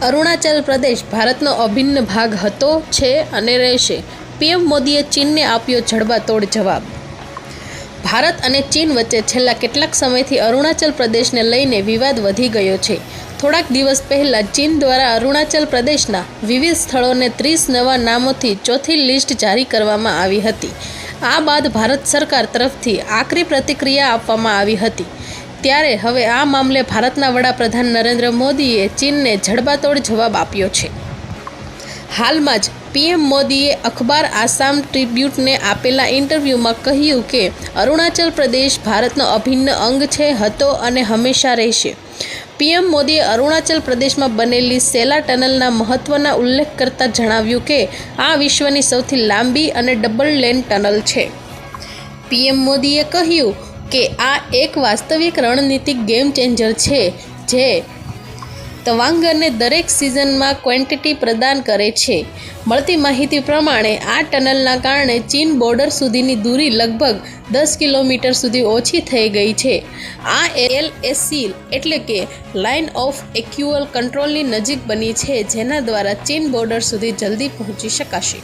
અરુણાચલ પ્રદેશ ભારતનો અભિન્ન ભાગ હતો, છે અને રહેશે. પીએમ મોદીએ ચીનને આપ્યો જડબાતોડ જવાબ. ભારત અને ચીન વચ્ચે છેલ્લા કેટલાક સમયથી અરુણાચલ પ્રદેશને લઈને વિવાદ વધી ગયો છે. થોડાક દિવસ પહેલા ચીન દ્વારા અરુણાચલ પ્રદેશના વિવિધ સ્થળોને 30 નવા નામોથી ચોથી લિસ્ટ જારી કરવામાં આવી હતી. આ બાદ ભારત સરકાર તરફથી આકરી પ્રતિક્રિયા આપવામાં આવી હતી. ત્યારે હવે આ મામલે ભારતના વડાપ્રધાન નરેન્દ્ર મોદીએ ચીનને જડબાતોડ જવાબ આપ્યો છે. હાલમાં જ પીએમ મોદીએ અખબાર આસામ ટ્રિબ્યુટને આપેલા ઇન્ટરવ્યૂમાં કહ્યું કે અરુણાચલ પ્રદેશ ભારતનો અભિન્ન અંગ છે, હતો અને હંમેશા રહેશે. પીએમ મોદીએ અરુણાચલ પ્રદેશમાં બનેલી સેલા ટનલના મહત્વના ઉલ્લેખ કરતા જણાવ્યું કે આ વિશ્વની સૌથી લાંબી અને ડબલ લેન ટનલ છે. પીએમ મોદીએ કહ્યું કે આ એક વાસ્તવિક રણનીતિક ગેમ ચેન્જર છે જે તવાંગને દરેક સિઝનમાં ક્વોન્ટિટી પ્રદાન કરે છે. મળતી માહિતી પ્રમાણે આ ટનલના કારણે ચીન બોર્ડર સુધીની દૂરી લગભગ 10 કિલોમીટર સુધી ઓછી થઈ ગઈ છે. આ એલએસી એટલે કે લાઇન ઓફ એક્ચ્યુઅલ કંટ્રોલની નજીક બની છે, જેના દ્વારા ચીન બોર્ડર સુધી જલ્દી પહોંચી શકાશે.